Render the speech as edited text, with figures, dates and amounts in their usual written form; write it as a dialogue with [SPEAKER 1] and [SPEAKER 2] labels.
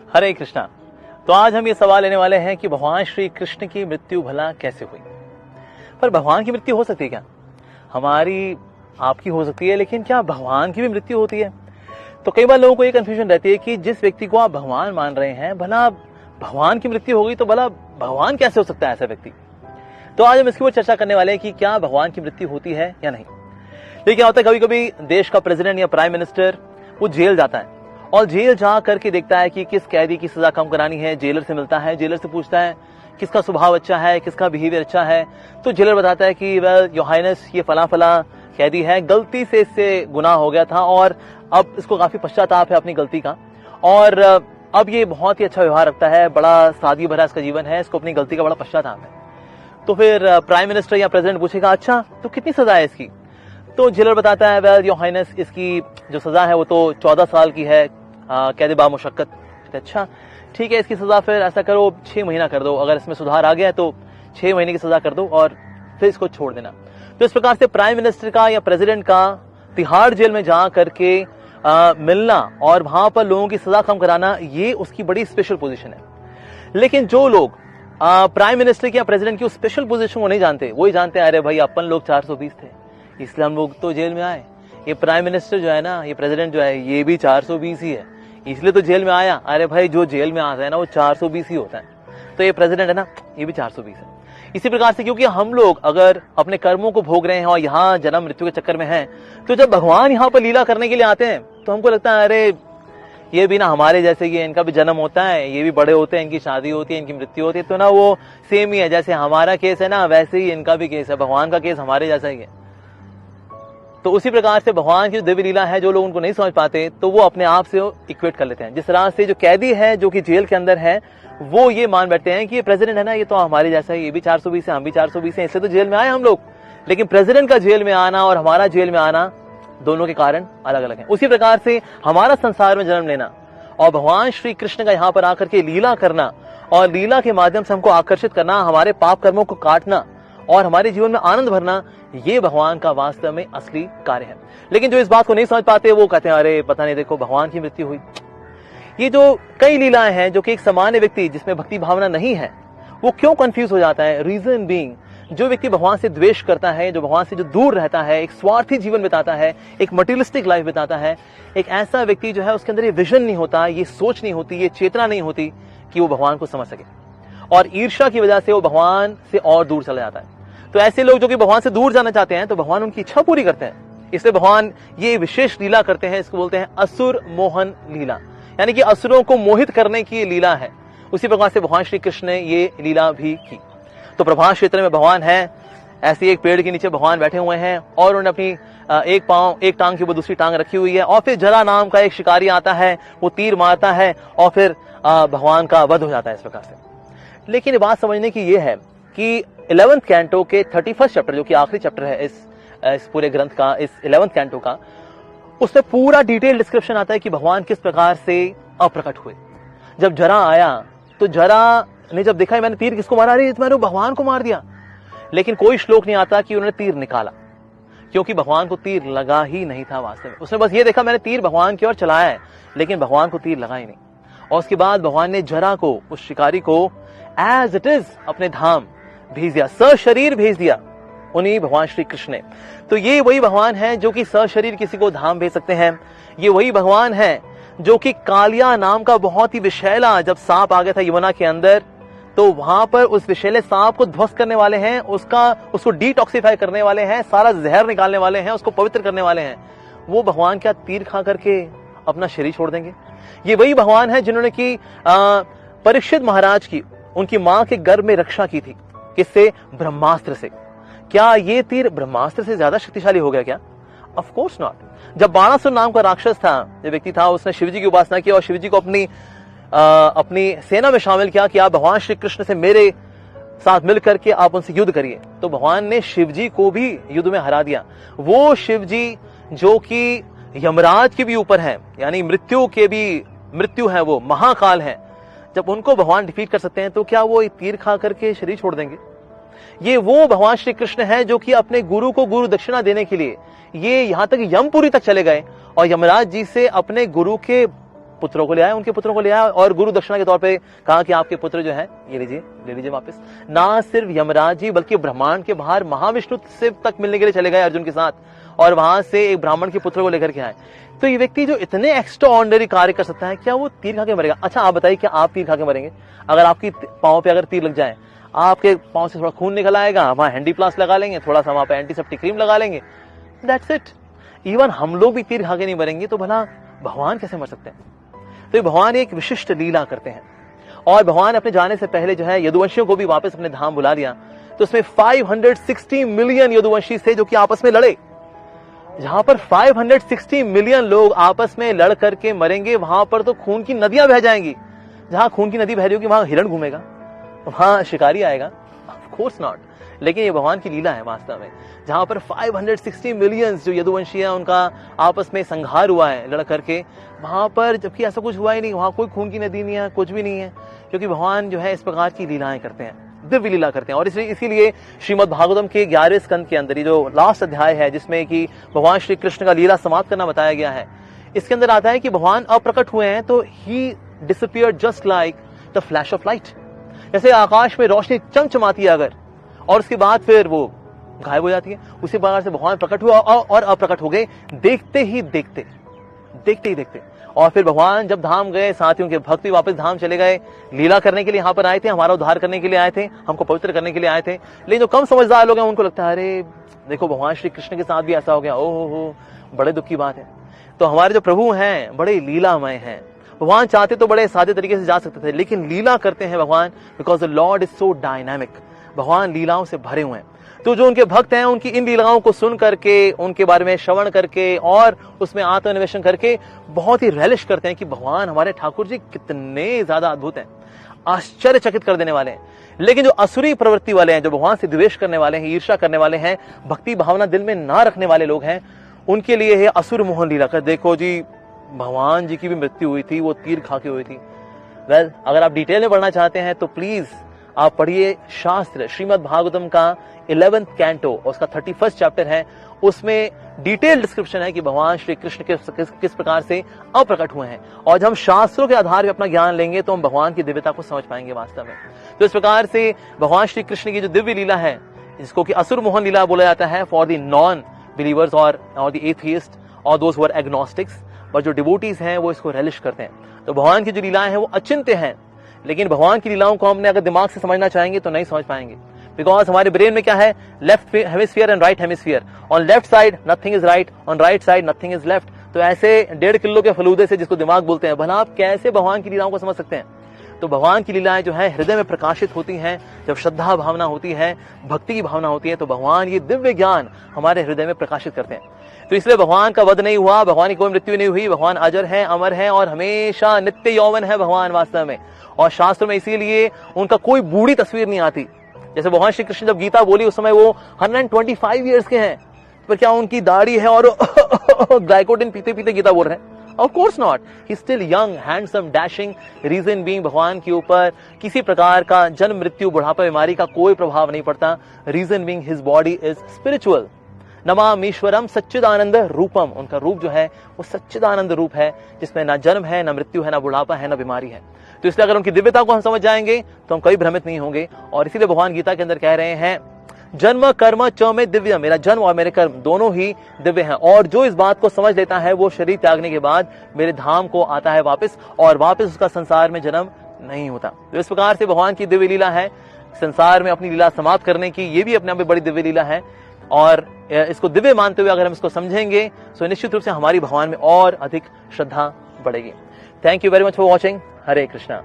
[SPEAKER 1] हरे कृष्णा। तो आज हम ये सवाल लेने वाले हैं कि भगवान श्री कृष्ण की मृत्यु भला कैसे हुई। पर भगवान की मृत्यु हो सकती है क्या? हमारी आपकी हो सकती है, लेकिन क्या भगवान की भी मृत्यु होती है? तो कई बार लोगों को ये कंफ्यूजन रहती है कि जिस व्यक्ति को आप भगवान मान रहे हैं, भला भगवान की मृत्यु होगी तो भला भगवान कैसे हो सकता है ऐसा व्यक्ति। तो आज हम इसके ऊपर चर्चा करने वाले हैं कि क्या भगवान की मृत्यु होती है या नहीं। लेकिन क्या होता है, कभी कभी देश का प्रेसिडेंट या प्राइम मिनिस्टर वो जेल जाता है और जेल जा करके देखता है कि किस कैदी की सजा कम करानी है। जेलर से मिलता है, जेलर से पूछता है किसका स्वभाव अच्छा है, किसका बिहेवियर अच्छा है। तो जेलर बताता है कि वेल योर हाइनेस, ये फला फला कैदी है, गलती से इससे गुनाह हो गया था और अब इसको काफी पश्चाताप है अपनी गलती का, और अब ये बहुत ही अच्छा व्यवहार रखता है, बड़ा सादगी भरा इसका जीवन है, इसको अपनी गलती का बड़ा पश्चाताप है। तो फिर प्राइम मिनिस्टर या प्रेसिडेंट पूछेगा, अच्छा तो कितनी सजा है इसकी? तो जेलर बताता है, वेल योर हाइनेस, इसकी जो सजा है वो तो 14 साल की है, कैद बा मुशक्कत। अच्छा ठीक है, इसकी सजा फिर ऐसा करो 6 महीना कर दो, अगर इसमें सुधार आ गया तो 6 महीने की सजा कर दो और फिर इसको छोड़ देना। तो इस प्रकार से प्राइम मिनिस्टर का या प्रेसिडेंट का तिहाड़ जेल में जा करके मिलना और वहां पर लोगों की सजा कम कराना, ये उसकी बड़ी स्पेशल पोजीशन है। लेकिन जो लोग प्राइम मिनिस्टर की या प्रेसिडेंट की उस स्पेशल पोजीशन को नहीं जानते, वही जानते हैं अरे भाई अपन लोग 420 थे इसलिए हम लोग तो जेल में आए। ये प्राइम मिनिस्टर जो है ना, ये प्रेसिडेंट जो है, ये भी 420 ही है इसलिए तो जेल में आया। अरे भाई जो जेल में आता है ना वो 420 ही होता है, तो ये प्रेसिडेंट है ना, ये भी 420 है। इसी प्रकार से क्योंकि हम लोग अगर अपने कर्मों को भोग रहे हैं और यहाँ जन्म मृत्यु के चक्कर में हैं, तो जब भगवान यहाँ पर लीला करने के लिए आते हैं तो हमको लगता है अरे ये भी ना हमारे जैसे ही है, इनका भी जन्म होता है, ये भी बड़े होते हैं, इनकी शादी होती है, इनकी मृत्यु होती है, तो ना वो सेम ही है, जैसे हमारा केस है ना वैसे ही इनका भी केस है, भगवान का केस हमारे जैसा ही है। तो उसी प्रकार से भगवान की जो दिव्य लीला है, जो लोग उनको नहीं समझ पाते तो वो अपने आप से इक्वेट कर लेते हैं। जिस तरह से जो कैदी है जो कि जेल के अंदर है, वो ये मान बैठते हैं कि ये प्रेसिडेंट है ना, ये तो हमारे जैसा है, ये भी 420 है, हम भी 420 है, इसलिए तो जेल में आए हम लोग। लेकिन प्रेसिडेंट का जेल में आना और हमारा जेल में आना, दोनों के कारण अलग अलग है। उसी प्रकार से हमारा संसार में जन्म लेना और भगवान श्री कृष्ण का यहाँ पर आकर के लीला करना और लीला के माध्यम से हमको आकर्षित करना, हमारे पाप कर्मों को काटना और हमारे जीवन में आनंद भरना, ये भगवान का वास्तव में असली कार्य है। लेकिन जो इस बात को नहीं समझ पाते वो कहते हैं अरे पता नहीं, देखो भगवान की मृत्यु हुई। ये जो कई लीलाएं हैं जो कि एक सामान्य व्यक्ति जिसमें भक्ति भावना नहीं है वो क्यों कंफ्यूज हो जाता है। रीजन बीइंग, जो व्यक्ति भगवान से द्वेष करता है, जो भगवान से जो दूर रहता है, एक स्वार्थी जीवन बिताता है, एक मटेरियलिस्टिक लाइफ बिताता है, एक ऐसा व्यक्ति जो है उसके अंदर ये विजन नहीं होता, ये सोच नहीं होती, ये चेतना नहीं होती कि वो भगवान को समझ सके, और ईर्ष्या की वजह से वो भगवान से और दूर चला जाता है। तो ऐसे लोग जो कि भगवान से दूर जाना चाहते हैं तो भगवान उनकी इच्छा पूरी करते हैं, इसलिए भगवान ये विशेष लीला करते हैं। इसको बोलते हैं असुर मोहन लीला, यानी कि असुरों को मोहित करने की लीला है। उसी प्रकार से भगवान श्री कृष्ण ने ये लीला भी की। तो प्रभास क्षेत्र में भगवान है, ऐसे एक पेड़ के नीचे भगवान बैठे हुए हैं और उन्होंने अपनी एक टांग के ऊपर दूसरी टांग रखी हुई है, और फिर जरा नाम का एक शिकारी आता है, वो तीर मारता है और फिर भगवान का वध हो जाता है इस प्रकार से। लेकिन ये बात समझने की ये है कि 11th कैंटो के 31st चैप्टर, जो कि आखिरी चैप्टर है इस पूरे ग्रंथ का, इस 11th कैंटो का, उसमें पूरा डिटेल डिस्क्रिप्शन आता है कि भगवान किस प्रकार से अप्रकट हुए। जब जरा आया तो जरा ने जब देखा मैंने तीर किसको मारा, अरे मैंने भगवान को मार दिया। लेकिन कोई श्लोक नहीं आता कि उन्होंने तीर निकाला, क्योंकि भगवान को तीर लगा ही नहीं था वास्तव में। उसने बस ये देखा मैंने तीर भगवान की ओर चलाया है, लेकिन भगवान को तीर लगा ही नहीं। और उसके बाद भगवान ने जरा को, उस शिकारी को एज इट इज अपने धाम भेज दिया, सशरीर भेज दिया उन्हीं भगवान श्री कृष्ण ने। तो ये वही भगवान है जो कि सशरीर किसी को धाम भेज सकते हैं। ये वही भगवान है जो कि कालिया नाम का बहुत ही विषैला जब सांप आ गया था यमुना के अंदर, तो वहां पर उस विषैले सांप को ध्वस्त करने वाले हैं, उसको डिटॉक्सिफाई करने वाले हैं, सारा जहर निकालने वाले हैं, उसको पवित्र करने वाले हैं। वो भगवान क्या तीर खा करके अपना शरीर छोड़ देंगे? ये वही भगवान है जिन्होंने की परीक्षित महाराज की, उनकी मां के गर्भ में रक्षा की थी, किससे? ब्रह्मास्त्र से। क्या ये तीर ब्रह्मास्त्र से ज्यादा शक्तिशाली हो गया क्या? Of course not. जब बाणासुर नाम का राक्षस था, जो व्यक्ति था, उसने शिवजी की उपासना की और शिवजी को अपनी सेना में शामिल किया कि आप भगवान श्री कृष्ण से मेरे साथ मिलकर के आप उनसे युद्ध करिए। तो भगवान ने शिवजी को भी युद्ध में हरा दिया। वो शिवजी जो कि यमराज के भी ऊपर है, यानी मृत्यु है, वो महाकाल है, जब उनको भगवान डिफीट कर सकते हैं तो क्या वो तीर खा करके शरीर छोड़ देंगे? ये वो भगवान श्री कृष्ण है जो कि अपने गुरु को गुरु दक्षिणा देने के लिए ये यहां तक यमपुरी तक चले गए और यमराज जी से अपने गुरु के पुत्रों को ले आए, उनके पुत्रों को ले आए और गुरु दक्षिणा के तौर पे कहा कि आपके पुत्र जो है ये लीजिए, ले लीजिए वापस। ना सिर्फ यमराज जी बल्कि ब्रह्मांड के बाहर महाविष्णु से तक मिलने के लिए चले गए अर्जुन के साथ, और वहां से एक ब्राह्मण के पुत्र को लेकर के आए। तो ये व्यक्ति जो इतने एक्स्ट्रा ऑर्डिनरी कार्य कर सकता है, क्या वो तीर खा के मरेगा? अच्छा आप बताइए, क्या आप तीर खा के मरेंगे? अगर आपकी पांव पे अगर तीर लग जाए, आपके पांव से थोड़ा खून निकल आएगा, वहां हैंडी प्लास लगा लेंगे, थोड़ा सा वहां पे एंटीसेप्टिक क्रीम लगा लेंगे, दैट्स इट। इवन हम लोग भी तीर खा के नहीं मरेंगे, तो भला भगवान कैसे मर सकते हैं? तो भगवान एक विशिष्ट लीला करते हैं, और भगवान अपने जाने से पहले जो है यदुवंशियों को भी वापस अपने धाम बुला लिया। तो उसमें 560 मिलियन यदुवंशी थे जो कि आपस में लड़े। जहां पर 560 मिलियन लोग आपस में लड़ करके मरेंगे, वहां पर तो खून की नदियां बह जाएंगी। जहां खून की नदी बह रही होगी वहां हिरण घूमेगा, वहां शिकारी आएगा? Of course not. लेकिन ये भगवान की लीला है वास्तव में, जहां पर 560 मिलियंस जो यदुवंशी है उनका आपस में संहार हुआ है लड़ करके, वहां पर जबकि ऐसा कुछ हुआ ही नहीं, वहां कोई खून की नदी नहीं है, कुछ भी नहीं है, क्योंकि भगवान जो है इस प्रकार की लीलाएं करते हैं, दिव्य लीला करते हैं। और इसीलिए श्रीमद् भागवतम के 11वें स्कंद के अंदर ये जो लास्ट अध्याय है, जिसमें कि भगवान श्री कृष्ण का लीला समाप्त करना बताया गया है, इसके अंदर आता है कि भगवान अप्रकट हुए हैं तो he disappeared just like the flash of light. जैसे आकाश में रोशनी चमचमाती है अगर, और उसके बाद फिर वो गायब हो जाती है, उसी प्रकार से भगवान प्रकट हुआ और अप्रकट हो गए देखते ही देखते। और फिर भगवान जब धाम गए, साथियों के भक्त भी वापस धाम चले गए, लीला करने के लिए यहाँ पर आए थे, हमारा उद्धार करने के लिए आए थे, हमको पवित्र करने के लिए आए थे। लेकिन जो कम समझदार लोग हैं उनको लगता है अरे देखो भगवान श्री कृष्ण के साथ भी ऐसा हो गया, ओहो बड़े दुख की बात है। तो हमारे जो प्रभु हैं बड़े लीलामय हैं। भगवान चाहते तो बड़े सादे तरीके से जा सकते थे, लेकिन लीला करते हैं भगवान, because the Lord is so dynamic. भगवान लीलाओं से भरे हुए हैं। तो जो उनके भक्त हैं उनकी इन लीलाओं को सुन करके, उनके बारे में श्रवण करके और उसमें आत्मनिवेशन करके बहुत ही relish करते हैं कि भगवान हमारे ठाकुर जी कितने ज्यादा अद्भुत हैं, आश्चर्यचकित कर देने वाले हैं। लेकिन जो असुरी प्रवृत्ति वाले हैं, जो भगवान से द्वेष करने वाले हैं, ईर्ष्या करने वाले हैं, भक्ति भावना दिल में ना रखने वाले लोग हैं, उनके लिए है असुर मोहन लीला कर। देखो जी भगवान जी की भी मृत्यु हुई थी, वो तीर खा के हुई थी। वेल अगर आप डिटेल में पढ़ना चाहते हैं तो प्लीज आप पढ़िए शास्त्र श्रीमद् भागवतम का 11th कैंटो, उसका 31st चैप्टर है, उसमें डिटेल डिस्क्रिप्शन है कि भगवान श्री कृष्ण किस प्रकार से अप्रकट हुए हैं। और जब हम शास्त्रों के आधार पर अपना ज्ञान लेंगे तो हम भगवान की दिव्यता को समझ पाएंगे वास्तव में। तो इस प्रकार से भगवान श्री कृष्ण की जो दिव्य लीला है, जिसको कि असुर मोहन लीला बोला जाता है फॉर द नॉन बिलीवर्स और द एथियस्ट और दोज हु आर एग्नोस्टिक्स, पर जो डिवोटीज हैं वो इसको relish करते हैं। तो भगवान की जो लीलाएं हैं वो अचिंत्य हैं, लेकिन भगवान की लीलाओं को हमने अगर दिमाग से समझना चाहेंगे तो नहीं समझ पाएंगे। बिकॉज हमारे ब्रेन में क्या है, left hemisphere and right hemisphere. On left side nothing is right, on right side nothing is left. तो ऐसे 1.5 किलो के फलूदे से जिसको दिमाग बोलते हैं, भला आप कैसे भगवान की लीलाओं को समझ सकते हैं? तो भगवान की लीलाएं जो है हृदय में प्रकाशित होती हैं, जब श्रद्धा भावना होती है, भक्ति की भावना होती है, तो भगवान ये दिव्य ज्ञान हमारे हृदय में प्रकाशित करते हैं। तो इसलिए भगवान का वध नहीं हुआ, भगवान की कोई मृत्यु नहीं हुई, भगवान अजर है, अमर है और हमेशा नित्य यौवन है भगवान वास्तव में। और शास्त्र में इसीलिए उनका कोई बूढ़ी तस्वीर नहीं आती। जैसे भगवान श्री कृष्ण जब गीता बोली उस समय वो 125 ईयर्स के हैं, पर क्या उनकी दाढ़ी है और ग्लाइकोडिन पीते पीते गीता बोल रहे हैं? Of course not. He's still young, handsome, dashing. Reason being भगवान के ऊपर किसी प्रकार का जन्म मृत्यु बुढ़ापा बीमारी का कोई प्रभाव नहीं पड़ता। Reason being his body is spiritual. नमामीश्वरम सच्चिदानंद रूपम, उनका रूप जो है वो सच्चिदानंद रूप है, जिसमें ना जन्म है, ना मृत्यु है, ना बुढ़ापा है, ना बीमारी है। तो इसलिए अगर उनकी दिव्यता को हम समझ जाएंगे तो हम कभी भ्रमित नहीं होंगे। और इसीलिए भगवान गीता के अंदर कह रहे हैं जन्म कर्म च में दिव्य, मेरा जन्म और मेरे कर्म दोनों ही दिव्य हैं। और जो इस बात को समझ लेता है वो शरीर त्यागने के बाद मेरे धाम को आता है वापस, और वापस उसका संसार में जन्म नहीं होता। तो इस प्रकार से भगवान की दिव्य लीला है संसार में अपनी लीला समाप्त करने की। ये भी अपने आप में बड़ी दिव्य लीला है, और इसको दिव्य मानते हुए अगर हम इसको समझेंगे तो निश्चित रूप से हमारी भगवान में और अधिक श्रद्धा बढ़ेगी। Thank you very much for watching. Hare Krishna.